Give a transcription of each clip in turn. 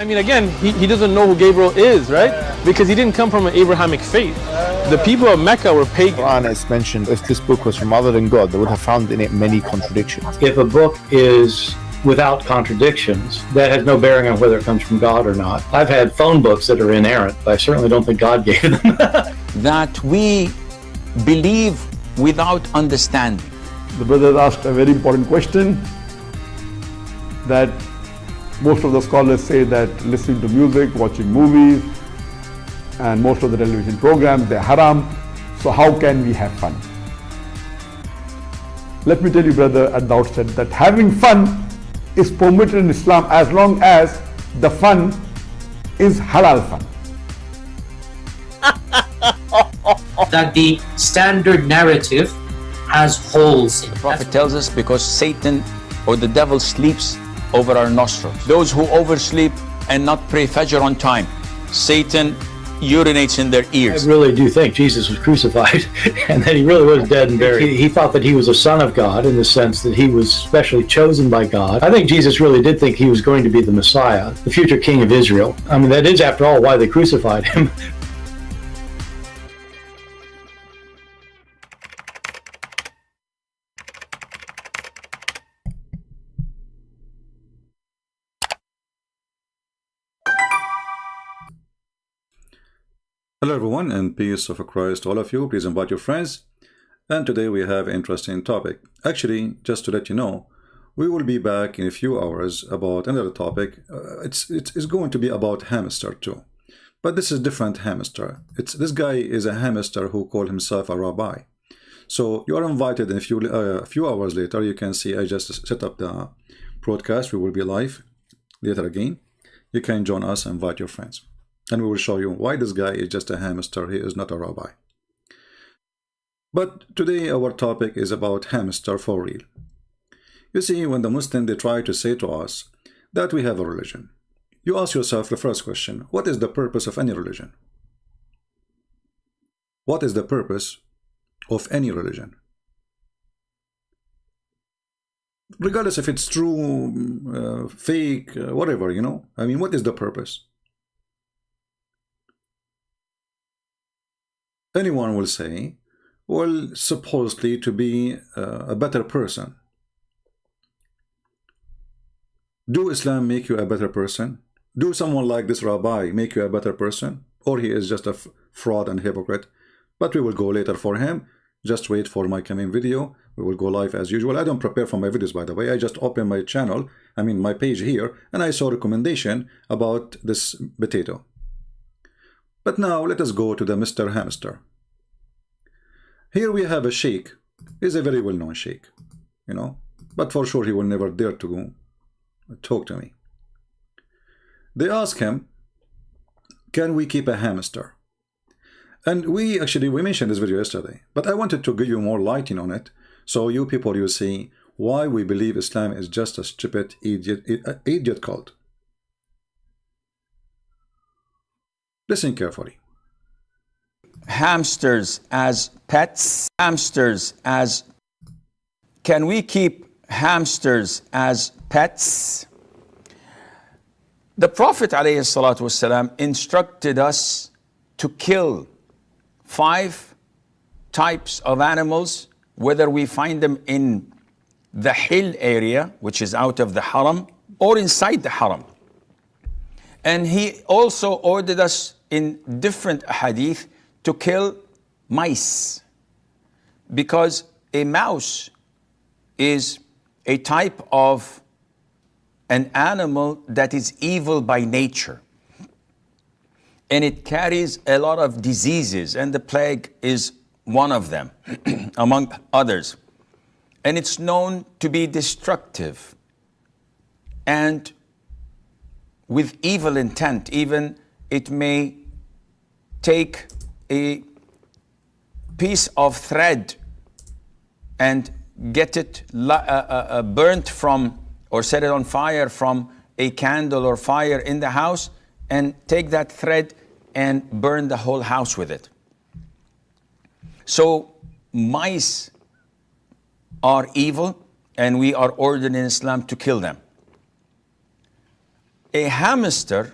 I mean, again, he doesn't know who Gabriel is, right? Because he didn't come from an Abrahamic faith. The people of Mecca were pagan. Quran is mentioned, if this book was from other than God, they would have found in it many contradictions. If a book is without contradictions, that has no bearing on whether it comes from God or not. I've had phone books that are inerrant, but I certainly don't think God gave them. That we believe without understanding. The brother asked a very important question, that most of the scholars say that listening to music, watching movies, and most of the television programs, they're haram. So how can we have fun? Let me tell you, brother, at the outset that having fun is permitted in Islam as long as the fun is halal fun. That the standard narrative has holes in it. The Prophet tells us because Satan or the devil sleeps over our nostrils. Those who oversleep and not pray Fajr on time, Satan urinates in their ears. I really do think Jesus was crucified and that he really was dead and buried. He thought that he was a son of God in the sense that he was specially chosen by God. I think Jesus really did think he was going to be the Messiah, the future king of Israel. I mean, that is, after all, why they crucified him. Hello everyone, and peace of Christ to all of you. Please invite your friends. And today we have an interesting topic. Actually, just to let you know, we will be back in a few hours about another topic. It's going to be about hamster too, but this is different hamster. This guy is a hamster who called himself a rabbi. So you are invited in a few hours later. You can see I just set up the broadcast. We will be live later again. You can join us and invite your friends. And we will show you why this guy is just a hamster. He is not a rabbi. But today our topic is about hamster for real. You see, when the Muslims, they try to say to us that we have a religion, you ask yourself the first question: what is the purpose of any religion? What is the purpose of any religion? Regardless if it's true, fake, whatever, you know. I mean, what is the purpose? Anyone will say, well, supposedly to be a better person. Do Islam make you a better person? Do someone like this rabbi make you a better person? Or he is just a fraud and hypocrite? But we will go later for him. Just wait for my coming video. We will go live as usual. I don't prepare for my videos, by the way. I just open my channel, my page here, and I saw a recommendation about this potato. But now let us go to the Mr. Hamster. Here we have a sheikh. He's a very well-known sheikh, you know, but for sure he will never dare to talk to me. They ask him, can we keep a hamster? And we mentioned this video yesterday, but I wanted to give you more lighting on it, so you people, you see why we believe Islam is just a stupid idiot cult. Listen carefully. Hamsters as pets, can we keep hamsters as pets? The Prophet ﷺ instructed us to kill 5 types of animals, whether we find them in the hill area, which is out of the haram, or inside the haram. And he also ordered us in different hadith to kill mice, because a mouse is a type of an animal that is evil by nature, and it carries a lot of diseases, and the plague is one of them among others, and it's known to be destructive and with evil intent. Even it may take a piece of thread and get it burnt from, or set it on fire from a candle or fire in the house, and take that thread and burn the whole house with it. So mice are evil, and we are ordered in Islam to kill them. a hamster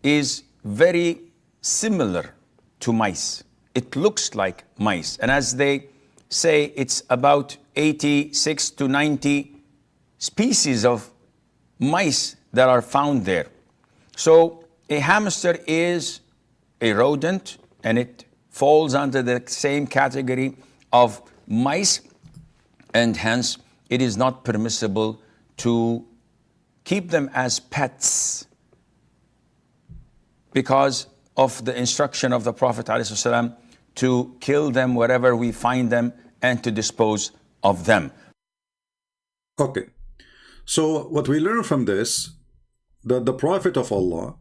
is very similar to mice. It looks like mice. And as they say, it's about 86 to 90 species of mice that are found there. So a hamster is a rodent, and it falls under the same category of mice, and hence it is not permissible to keep them as pets because of the instruction of the Prophet ﷺ to kill them wherever we find them and to dispose of them. Okay, so what we learn from this, that the Prophet of Allah,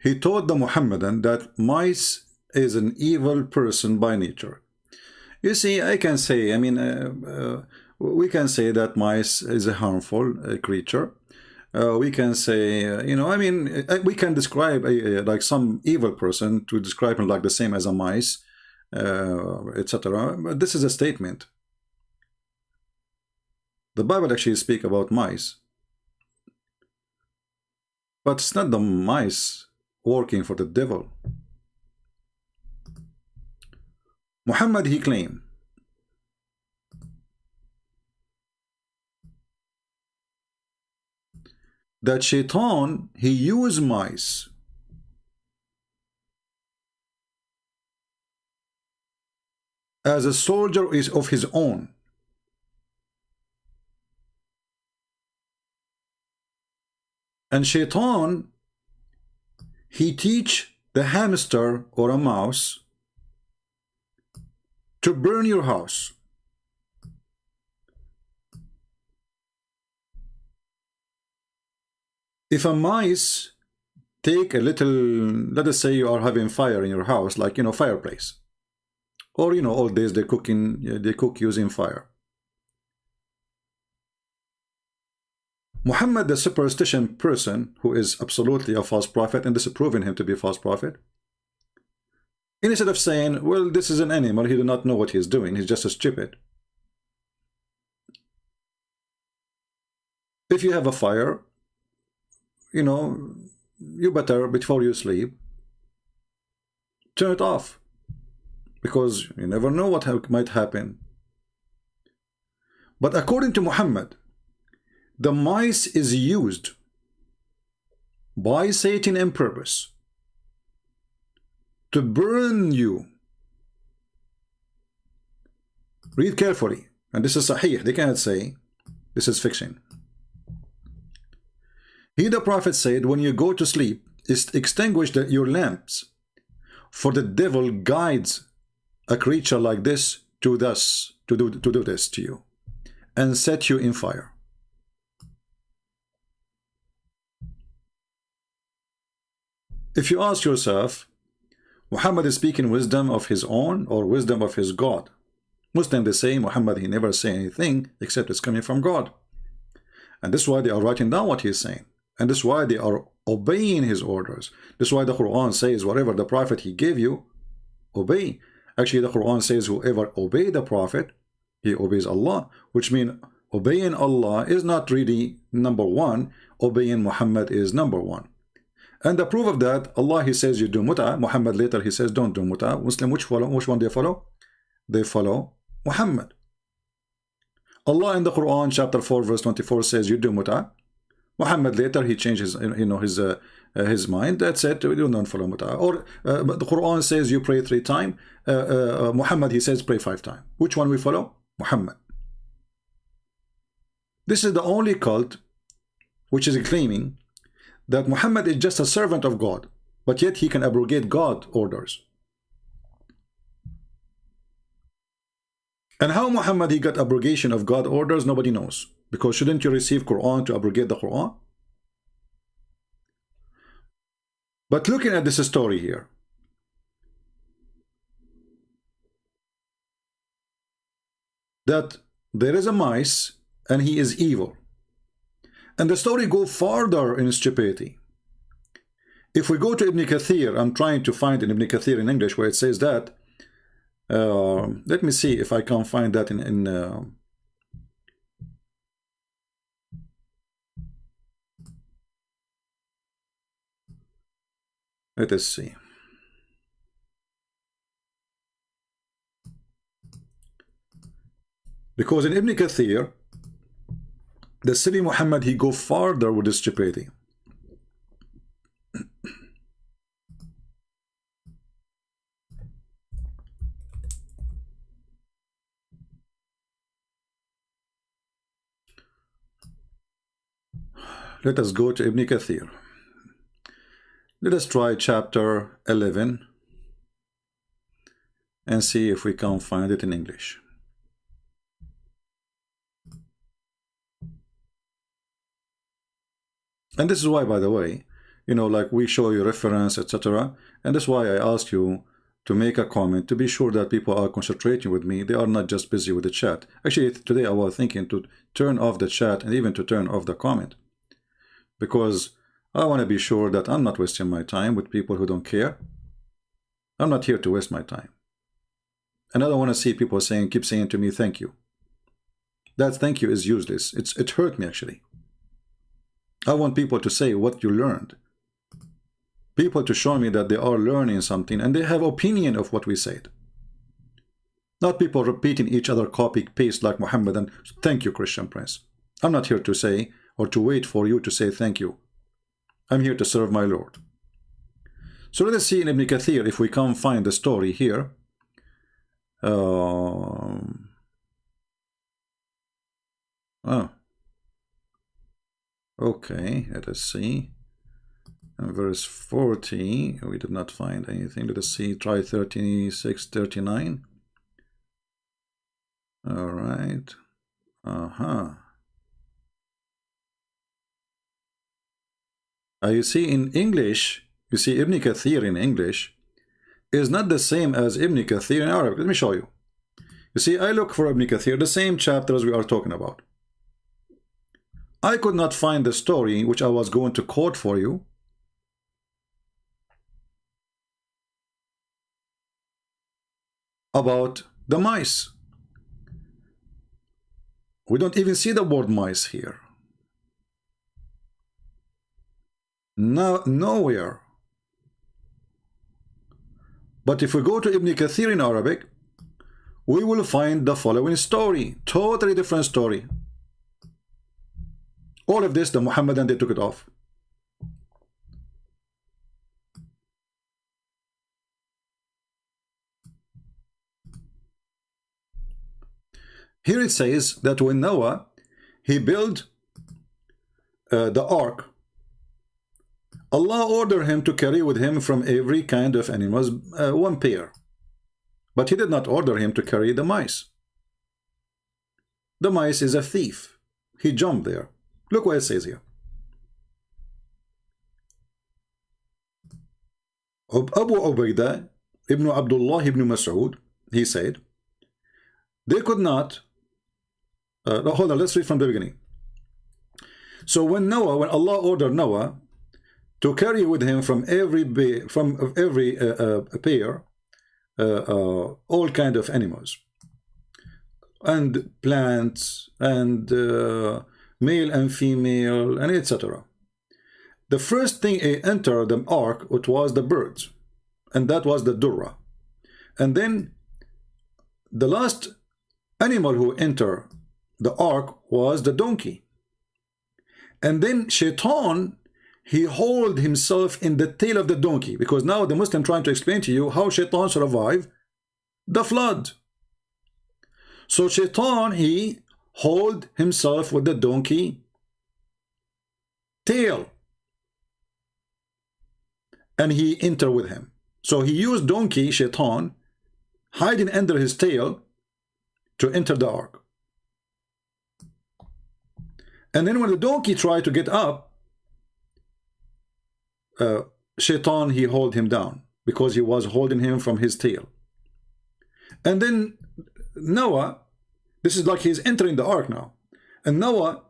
he told the Muhammadan that mice is an evil person by nature. You see, I can say, we can say that mice is a harmful creature. We can say, we can describe like some evil person to describe him like the same as a mice, etc. But this is a statement. The Bible actually speaks about mice, but it's not the mice working for the devil. Muhammad, he claimed that Shaitan, he used mice as a soldier of his own. And Shaitan, he teach the hamster or a mouse to burn your house. If a mice take a little, let us say you are having fire in your house, like, fireplace, or, old days they cook using fire. Muhammad, the superstition person, who is absolutely a false prophet and disapproving him to be a false prophet, instead of saying, well, this is an animal, he does not know what he is doing, he's just a stupid. If you have a fire, you better, before you sleep, turn it off, because you never know what might happen. But according to Muhammad, the mice is used by Satan on purpose to burn you. Read carefully, and this is sahih, they cannot say this is fiction. He, the Prophet, said, when you go to sleep, extinguish your lamps, for the devil guides a creature like this to do this to you, and set you in fire. If you ask yourself, Muhammad is speaking wisdom of his own or wisdom of his God? Muslims, they say Muhammad, he never say anything except it's coming from God. And this is why they are writing down what he is saying. And this is why they are obeying his orders. This is why the Quran says, whatever the Prophet he gave you, obey. Actually, the Quran says, whoever obey the Prophet, he obeys Allah. Which means obeying Allah is not really number one. Obeying Muhammad is number one. And the proof of that, Allah, he says you do mut'ah. Muhammad later, he says don't do mut'ah. Muslim, which one they follow? They follow Muhammad. Allah in the Quran, chapter 4, verse 24 says you do mut'ah. Muhammad later, he changed his mind. That's it, we do not follow mut'ah. Or but the Quran says you pray 3 times. Muhammad, he says pray 5 times. Which one we follow? Muhammad. This is the only cult which is claiming that Muhammad is just a servant of God, but yet he can abrogate God orders. And how Muhammad he got abrogation of God orders, nobody knows. Because shouldn't you receive Quran to abrogate the Quran? But looking at this story here, that there is a mice and he is evil. And the story goes farther in stupidity. If we go to Ibn Kathir, I'm trying to find in Ibn Kathir in English where it says that. Let me see if I can find that in Let us see. Because in Ibn Kathir, the silly Muhammad, he go farther with his stupidity. Let us go to Ibn Kathir. Let us try chapter 11 and see if we can find it in English. And this is why, by the way, you know, like we show you reference, etc. And that's why I asked you to make a comment to be sure that people are concentrating with me. They are not just busy with the chat. Actually, today I was thinking to turn off the chat and even to turn off the comment, because I want to be sure that I'm not wasting my time with people who don't care. I'm not here to waste my time. And I don't want to see people saying, keep saying to me, thank you. That thank you is useless. It hurt me, actually. I want people to say what you learned. People to show me that they are learning something and they have opinion of what we said. Not people repeating each other, copy, paste like Muhammad and thank you, Christian Prince. I'm not here to say or to wait for you to say thank you. I'm here to serve my Lord. So let us see in Ibn Kathir if we can find the story here. Okay, let us see. And verse 40, we did not find anything. Let us see, try 36, 39. All right. You see in English, you see Ibn Kathir in English is not the same as Ibn Kathir in Arabic. Let me show you. You see, I look for Ibn Kathir, the same chapters we are talking about. I could not find the story which I was going to quote for you. About the mice. We don't even see the word mice here. No, nowhere. But if we go to Ibn Kathir in Arabic, we will find the following story. Totally different story. All of this, the Muhammadan, they took it off. Here it says that when Noah, he built the ark, Allah ordered him to carry with him from every kind of animals one pair. But he did not order him to carry the mice. The mice is a thief. He jumped there. Look what it says here. Abu Ubaidah ibn Abdullah ibn Mas'ud, he said, they could not hold on, let's read from the beginning. So when Allah ordered Noah to carry with him from every pair all kind of animals and plants and male and female and etc. The first thing he entered the ark, it was the birds, and that was the durra. And then the last animal who entered the ark was the donkey. And then Shaitan, he hold himself in the tail of the donkey, because now the Muslim trying to explain to you how Shaitan survived the flood. So Shaitan, he hold himself with the donkey tail, and he enter with him. So he used donkey, Shaitan, hiding under his tail to enter the ark. And then when the donkey tried to get up, Shaitan, he hold him down because he was holding him from his tail. And then Noah, this is like he's entering the ark now. And Noah,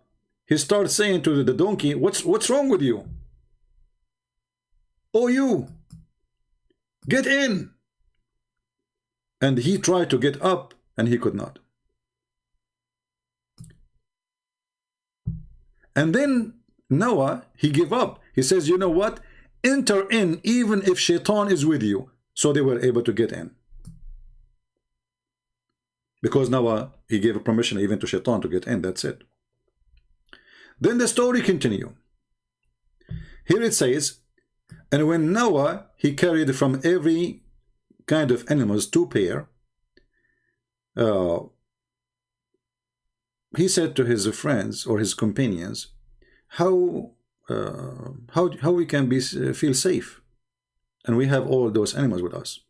he starts saying to the donkey, what's wrong with you? Oh, you, get in. And he tried to get up and he could not. And then Noah, he gave up. He says, you know what? enter in even if shaitan is with you. So they were able to get in. Because Noah, he gave permission even to shaitan to get in. That's it. Then the story continue. Here it says, and when Noah, he carried from every kind of animals 2 pair, he said to his friends or his companions, how we can feel safe, and we have all those animals with us.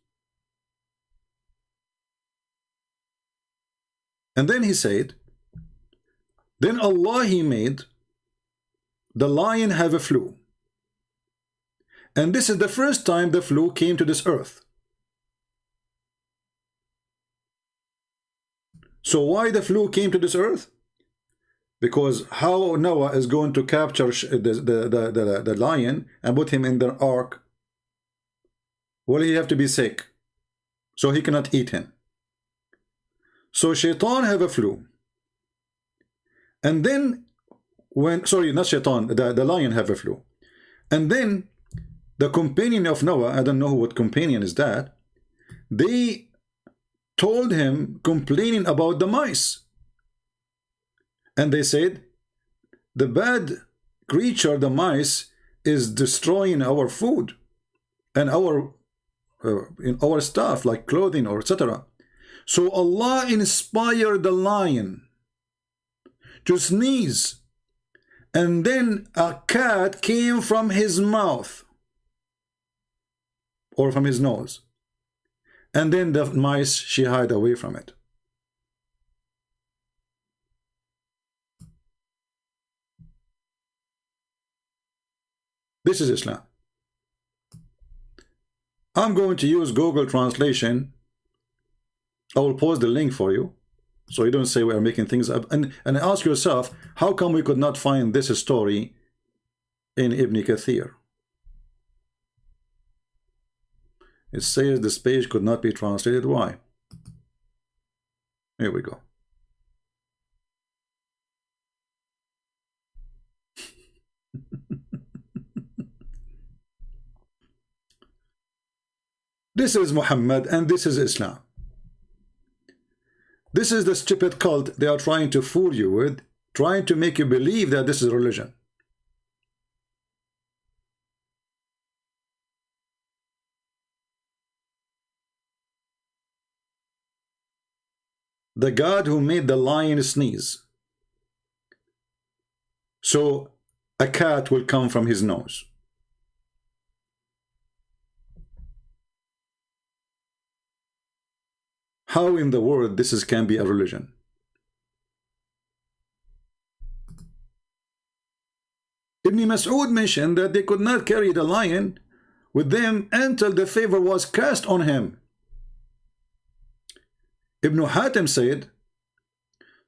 And then he said, then Allah, he made the lion have a flu, and this is the first time the flu came to this earth. So why the flu came to this earth? Because how Noah is going to capture the lion and put him in the ark? Well, he have to be sick, so he cannot eat him. So shaitan have a flu, and then when, sorry, not shaitan, the lion have a flu, and then the companion of Noah, I don't know what companion is that, they told him, complaining about the mice. And they said, the bad creature, the mice, is destroying our food and our stuff like clothing or etc. So Allah inspired the lion to sneeze, and then a cat came from his mouth or from his nose, and then the mice, she hide away from it. This is Islam. I'm going to use Google Translation. I will post the link for you, so you don't say we are making things up. And ask yourself, how come we could not find this story in Ibn Kathir? It says this page could not be translated. Why? Here we go. This is Muhammad and this is Islam. This is the stupid cult they are trying to fool you with, trying to make you believe that this is religion. The God who made the lion sneeze, so a cat will come from his nose. How in the world this can be a religion? Ibn Mas'ud mentioned that they could not carry the lion with them until the favor was cast on him. Ibn Hatim said,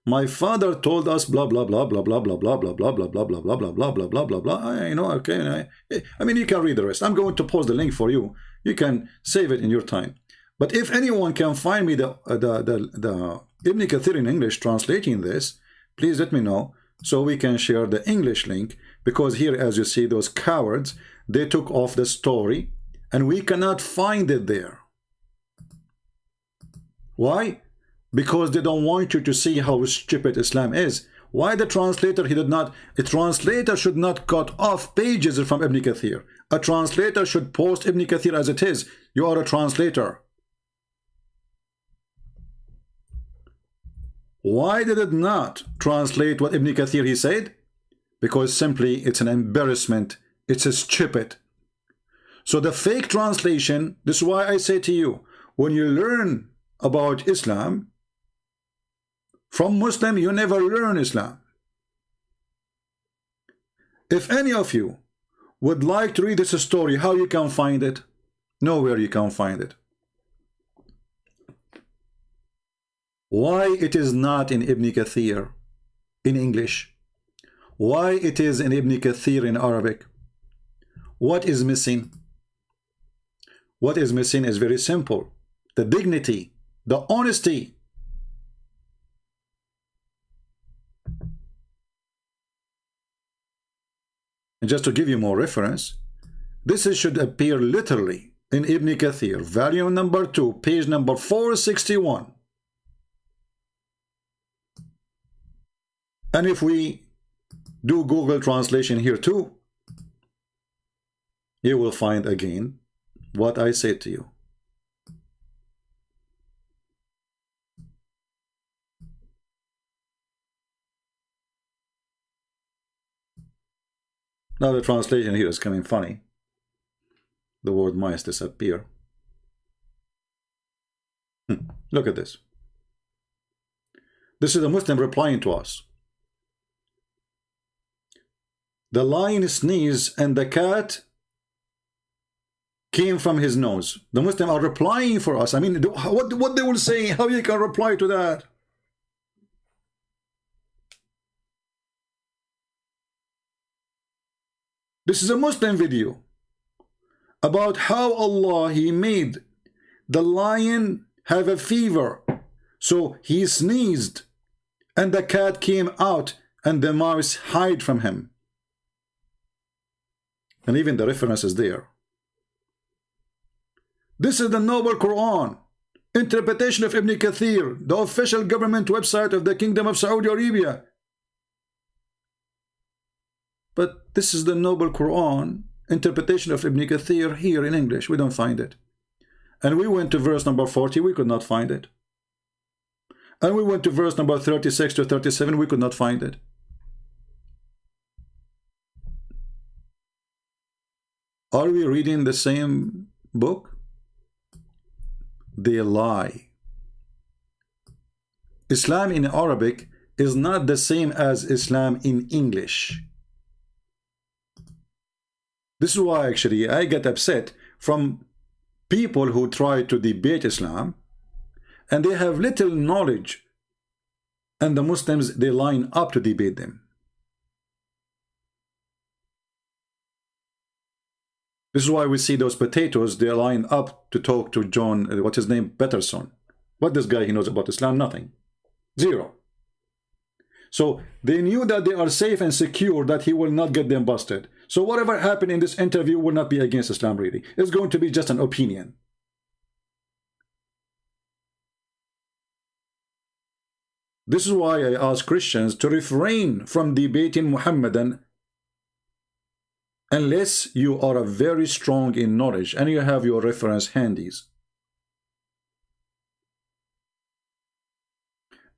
my father told us blah blah blah blah blah blah blah blah blah blah blah blah blah blah blah blah blah blah blah. You know, okay. I mean, you can read the rest. I'm going to post the link for you. You can save it in your time. But if anyone can find me the Ibn Kathir in English translating this, please let me know so we can share the English link. Because here, as you see, those cowards, they took off the story and we cannot find it there. Why? Because they don't want you to see how stupid Islam is. Why the translator, a translator should not cut off pages from Ibn Kathir. A translator should post Ibn Kathir as it is. You are a translator. Why did it not translate what Ibn Kathir he said? Because simply it's an embarrassment. It's a stupid. So the fake translation, this is why I say to you, when you learn about Islam from Muslim, you never learn Islam. If any of you would like to read this story, how you can find it? Nowhere you can find it. Why it is not in Ibn Kathir in English? Why it is in Ibn Kathir in Arabic? What is missing? What is missing is very simple. The dignity, the honesty. And just to give you more reference, should appear literally in Ibn Kathir, volume number 2, page number 461. And if we do Google translation here too, you will find again what I said to you. Now the translation here is coming funny. The word mice disappear. Look at this. This is a Muslim replying to us. The lion sneezed and the cat came from his nose. The Muslims are replying for us. I mean, what they will say, how you can reply to that? This is a Muslim video about how Allah, He made the lion have a fever. So he sneezed and the cat came out and the mouse hid from him. And even the reference is there. This is the Noble Quran, interpretation of Ibn Kathir, the official government website of the Kingdom of Saudi Arabia. But this is the Noble Quran, interpretation of Ibn Kathir here in English. We don't find it. And we went to verse number 40, we could not find it. And we went to verse number 36 to 37, we could not find it. Are we reading the same book? They lie. Islam in Arabic is not the same as Islam in English. This is why actually I get upset from people who try to debate Islam and they have little knowledge, and the Muslims, they line up to debate them. This is why we see those potatoes, they line up to talk to John, what's his name, Peterson. What this guy he knows about Islam? Nothing. Zero. So they knew that they are safe and secure, that he will not get them busted. So whatever happened in this interview will not be against Islam really. It's going to be just an opinion. This is why I ask Christians to refrain from debating Muhammadan unless you are very strong in knowledge and you have your reference handies.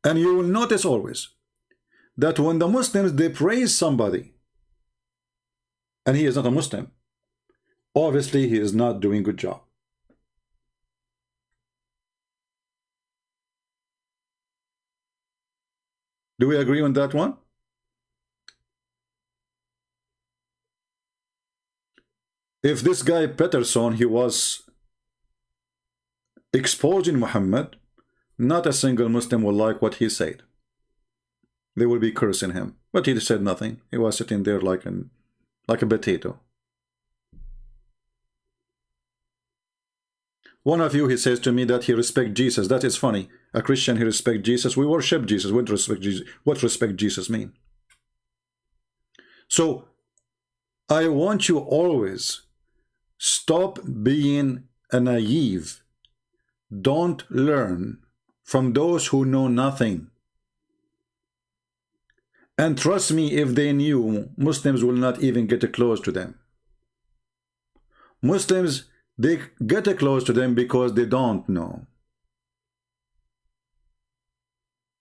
And you will notice always that when the Muslims, they praise somebody and he is not a Muslim, obviously he is not doing a good job. Do we agree on that one? If this guy Peterson, he was exposing Muhammad, not a single Muslim will like what he said. They will be cursing him. But he said nothing. He was sitting there like a potato. One of you, he says to me that he respects Jesus. That is funny. A Christian, he respects Jesus. We worship Jesus. What respect Jesus? What respect Jesus mean? So I want you always stop being a naive. Don't learn from those who know nothing. And trust me, if they knew, Muslims will not even get close to them. Muslims, they get close to them because they don't know.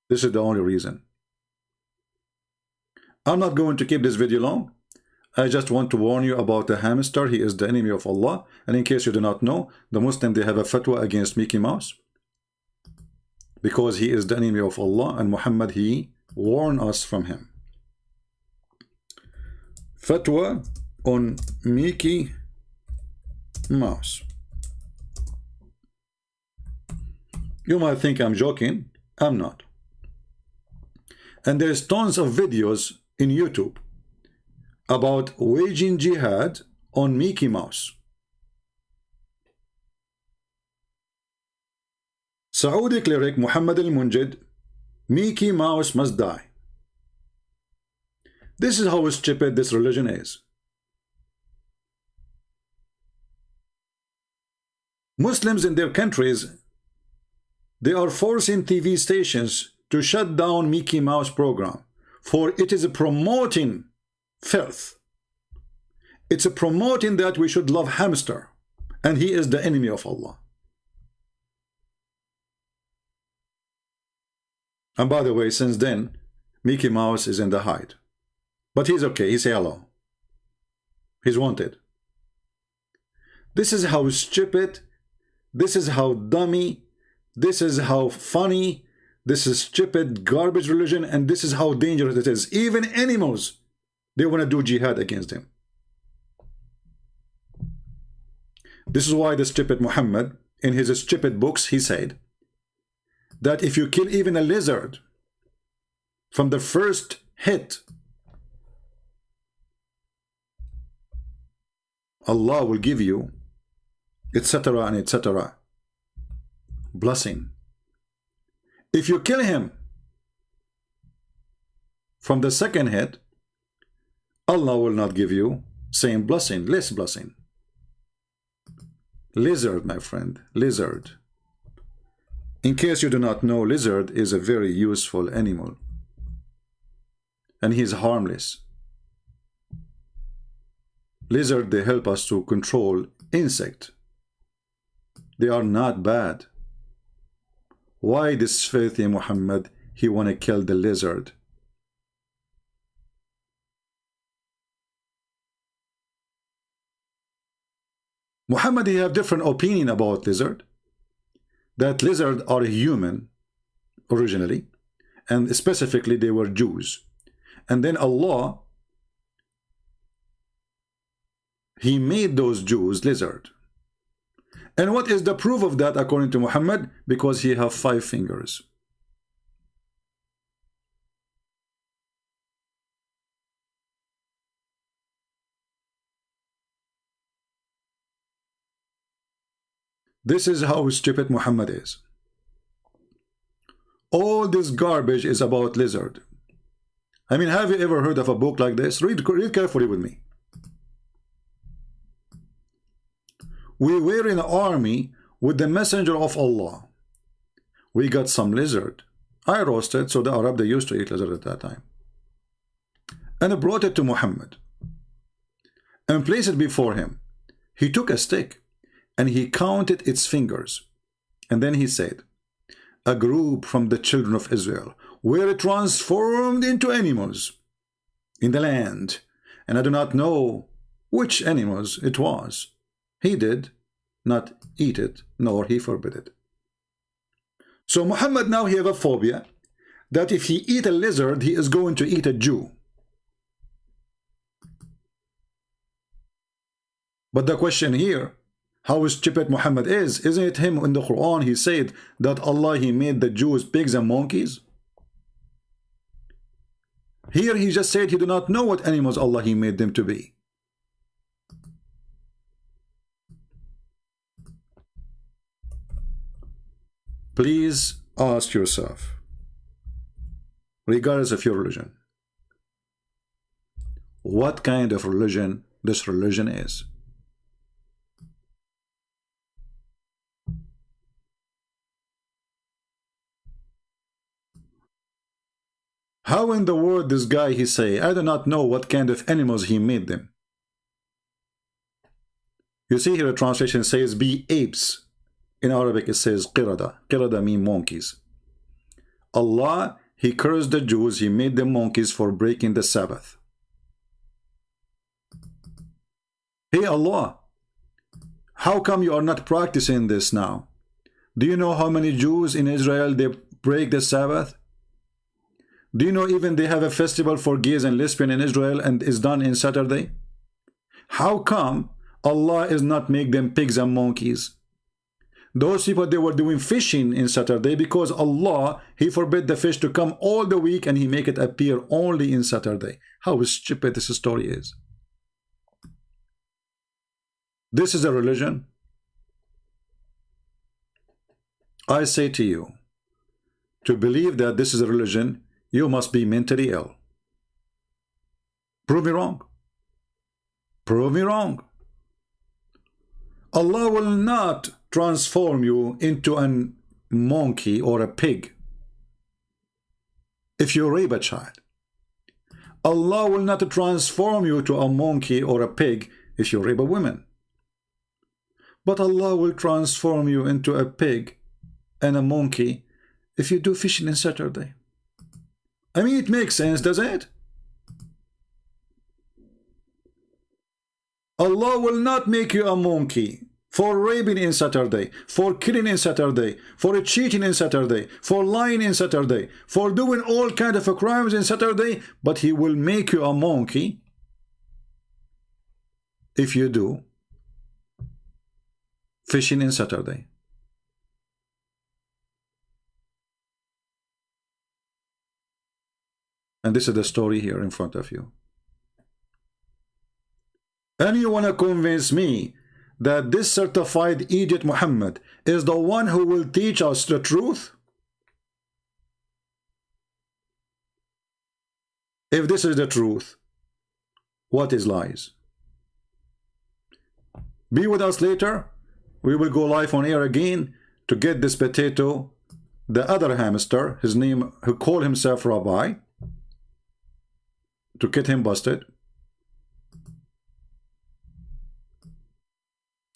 This is the only reason. I'm not going to keep this video long. I just want to warn you about the hamster. He is the enemy of Allah. And in case you do not know, the Muslim, they have a fatwa against Mickey Mouse, because he is the enemy of Allah, and Muhammad, he warned us from him. Fatwa on Mickey Mouse. You might think I'm joking. I'm not. And there's tons of videos in YouTube about waging jihad on Mickey Mouse. Saudi cleric Muhammad al-Munjid, Mickey Mouse must die. This is how stupid this religion is. Muslims in their countries, they are forcing TV stations to shut down Mickey Mouse program, for it is promoting filth. It's promoting that we should love Hamster, and he is the enemy of Allah. And by the way, since then, Mickey Mouse is in the hide. But he's okay, he say hello. He's wanted. This is how stupid, this is how dummy, this is how funny, this is stupid garbage religion, and this is how dangerous it is. Even animals, they want to do jihad against him. This is why the stupid Muhammad, in his stupid books, he said that if you kill even a lizard from the first hit, Allah will give you, etc. and etc. blessing. If you kill him from the second hit, Allah will not give you same blessing, less blessing. Lizard, my friend, lizard. In case you do not know, lizard is a very useful animal. And he is harmless. Lizard, they help us to control insect. They are not bad. Why this filthy Muhammad, he want to kill the lizard? Muhammad, he have different opinion about lizard. That lizard are human originally, and specifically they were Jews. And then Allah, he made those Jews lizard. And what is the proof of that according to Muhammad? Because he have 5 fingers. This is how stupid Muhammad is. All this garbage is about lizard. I mean, have you ever heard of a book like this? Read carefully with me. We were in an army with the messenger of Allah. We got some lizard. I roasted, so the Arab, they used to eat lizard at that time. And I brought it to Muhammad and placed it before him. He took a stick and he counted its fingers. And then he said, a group from the children of Israel were transformed into animals in the land. And I do not know which animals it was. He did not eat it, nor he forbid it. So Muhammad now he have a phobia that if he eat a lizard, he is going to eat a Jew. But the question here, how stupid Muhammad is, isn't it him in the Quran, he said that Allah, he made the Jews pigs and monkeys? Here he just said he do not know what animals Allah, he made them to be. Please ask yourself, regardless of your religion, what kind of religion this religion is. How in the world this guy he say, I do not know what kind of animals he made them. You see here a translation says be apes. In Arabic it says qirada. Qirada mean monkeys. Allah, he cursed the Jews, he made them monkeys for breaking the Sabbath. Hey Allah, how come you are not practicing this now? Do you know how many Jews in Israel they break the Sabbath? Do you know even they have a festival for gays and lesbians in Israel and is done in Saturday? How come Allah is not make them pigs and monkeys? Those people, they were doing fishing in Saturday because Allah, he forbid the fish to come all the week and he make it appear only in Saturday. How stupid this story is. This is a religion. I say to you, to believe that this is a religion, you must be mentally ill. Prove me wrong. Prove me wrong. Allah will not transform you into a monkey or a pig if you rape a child. Allah will not transform you to a monkey or a pig if you rape a woman. But Allah will transform you into a pig and a monkey if you do fishing on Saturday. I mean, it makes sense, doesn't it? Allah will not make you a monkey for raping in Saturday, for killing in Saturday, for cheating in Saturday, for lying in Saturday, for doing all kinds of crimes in Saturday, but He will make you a monkey if you do fishing in Saturday. And this is the story here in front of you. And you want to convince me that this certified Egypt Muhammad is the one who will teach us the truth? If this is the truth, what is lies? Be with us later. We will go live on air again to get this potato, the other hamster, his name, who called himself Rabbi, to get him busted.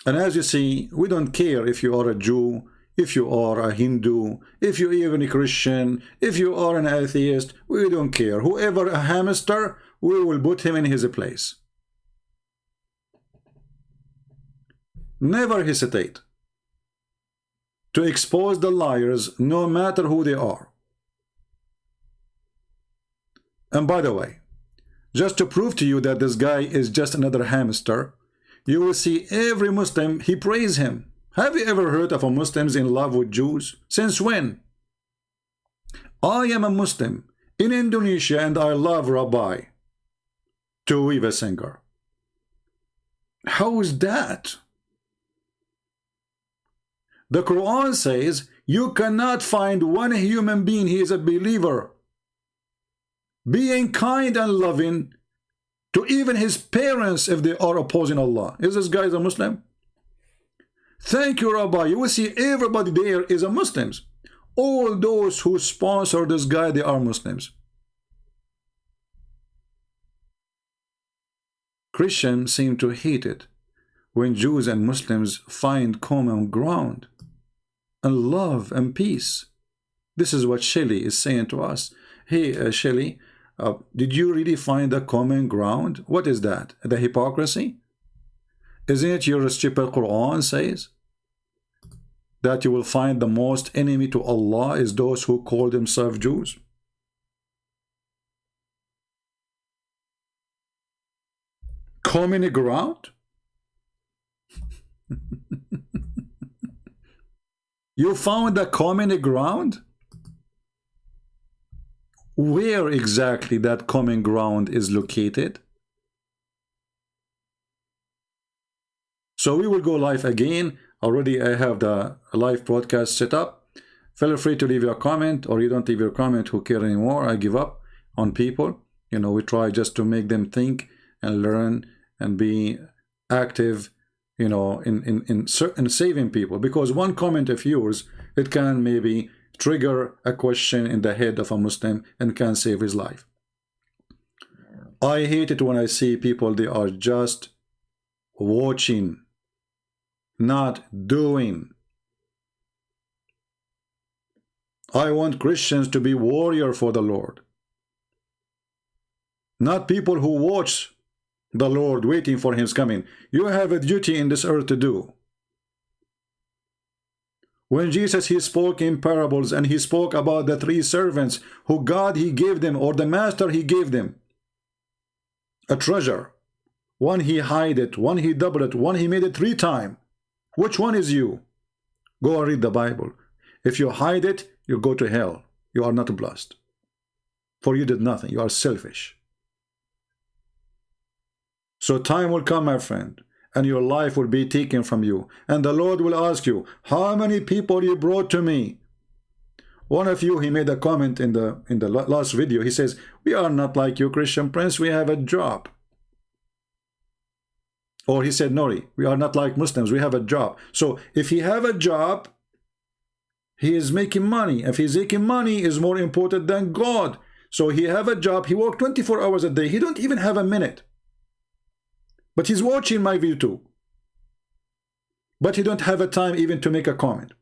And as you see, we don't care if you are a Jew, if you are a Hindu, if you're even a Christian, if you are an atheist, we don't care. Whoever a hamster, we will put him in his place. Never hesitate to expose the liars, no matter who they are. And by the way, just to prove to you that this guy is just another hamster, you will see every Muslim, he praise him. Have you ever heard of a Muslims in love with Jews? Since when? I am a Muslim in Indonesia and I love Rabbi, to weave a singer. How is that? The Quran says you cannot find one human being, he is a believer, being kind and loving to even his parents if they are opposing Allah. Is this guy a Muslim? Thank you, Rabbi. You will see everybody there is a Muslims. All those who sponsor this guy, they are Muslims. Christians seem to hate it when Jews and Muslims find common ground and love and peace. This is what Shelley is saying to us. Hey, Shelley, did you really find the common ground? What is that? The hypocrisy? Isn't it your stupid Quran says that you will find the most enemy to Allah is those who call themselves Jews? Common ground? You found the common ground? Where exactly that common ground is located? So we will go live again. Already I have the live broadcast set up. Feel free to leave your comment, or you don't leave your comment, who care anymore. I give up on people. You know, we try just to make them think and learn and be active, you know, in saving people. Because one comment of yours, it can maybe trigger a question in the head of a Muslim and can save his life. I hate it when I see people, they are just watching, not doing. I want Christians to be warrior for the Lord, not people who watch the Lord waiting for his coming. You have a duty in this earth to do. When Jesus, he spoke in parables and he spoke about the three servants who God he gave them, or the master he gave them a treasure. One he hid it, one he doubled it, one he made it 3 times. Which one is you? Go and read the Bible. If you hide it, you go to hell. You are not blessed. For you did nothing. You are selfish. So time will come, my friend, and your life will be taken from you. And the Lord will ask you, how many people you brought to me? One of you, he made a comment in the last video. He says, we are not like you, Christian Prince. We have a job. Or he said, no, we are not like Muslims, we have a job. So if he have a job, he is making money. If he's making money, is more important than God. So he have a job, he work 24 hours a day, he don't even have a minute. But he's watching my video too. But he don't have a time even to make a comment.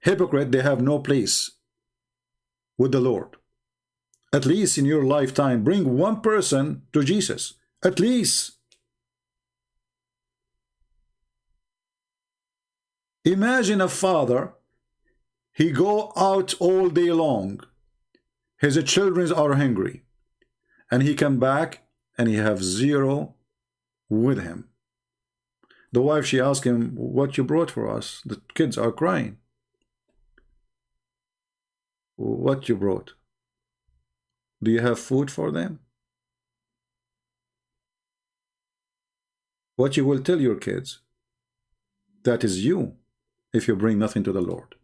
Hypocrite, they have no place with the Lord. At least in your lifetime, bring one person to Jesus. At least. Imagine a father, he go out all day long, his children are hungry, and he come back and he have zero with him. The wife, she asked him, what you brought for us? The kids are crying. What you brought? Do you have food for them? What you will tell your kids? That is you. If you bring nothing to the Lord.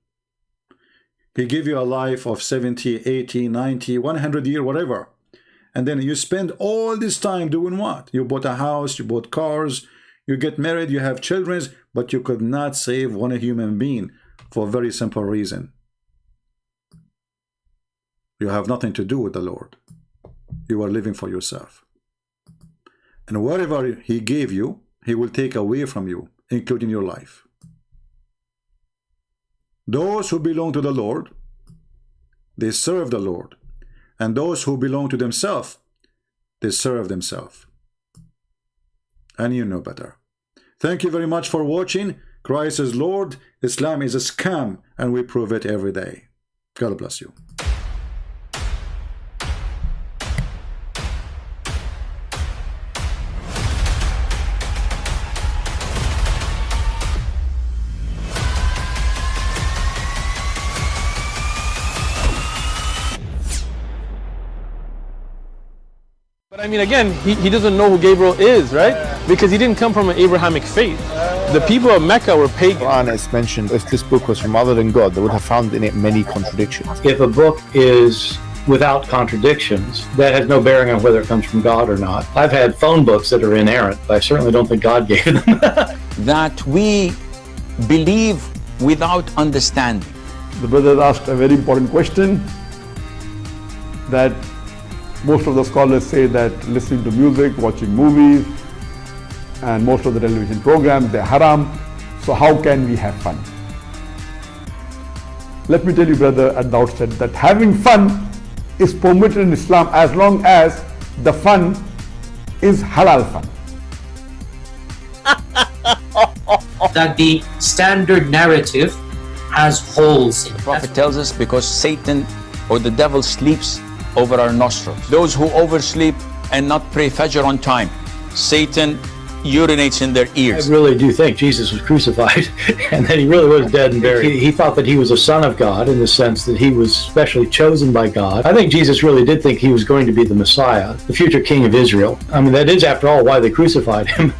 He give you a life of 70, 80, 90, 100 years, whatever. And then you spend all this time doing what? You bought a house, you bought cars, you get married, you have children, but you could not save one human being for a very simple reason. You have nothing to do with the Lord. You are living for yourself. And whatever he gave you, he will take away from you, including your life. Those who belong to the Lord, they serve the Lord. And those who belong to themselves, they serve themselves. And you know better. Thank you very much for watching. Christ is Lord. Islam is a scam, and we prove it every day. God bless you. But I mean, again, he doesn't know who Gabriel is, right? Because he didn't come from an Abrahamic faith. The people of Mecca were pagan. Quran is mentioned. If this book was from other than God, they would have found in it many contradictions. If a book is without contradictions, that has no bearing on whether it comes from God or not. I've had phone books that are inerrant, but I certainly don't think God gave them. That we believe without understanding. The brother asked a very important question, that most of the scholars say that listening to music, watching movies, and most of the television programs, they're haram. So how can we have fun? Let me tell you, brother, at the outset, that having fun is permitted in Islam as long as the fun is halal fun. That the standard narrative has holes in it. The Prophet tells us because Satan or the devil sleeps over our nostrils. Those who oversleep and not pray Fajr on time, Satan urinates in their ears. I really do think Jesus was crucified and that he really was dead and buried. He thought that he was a son of God in the sense that he was specially chosen by God. I think Jesus really did think he was going to be the Messiah, the future king of Israel. I mean, that is, after all, why they crucified him.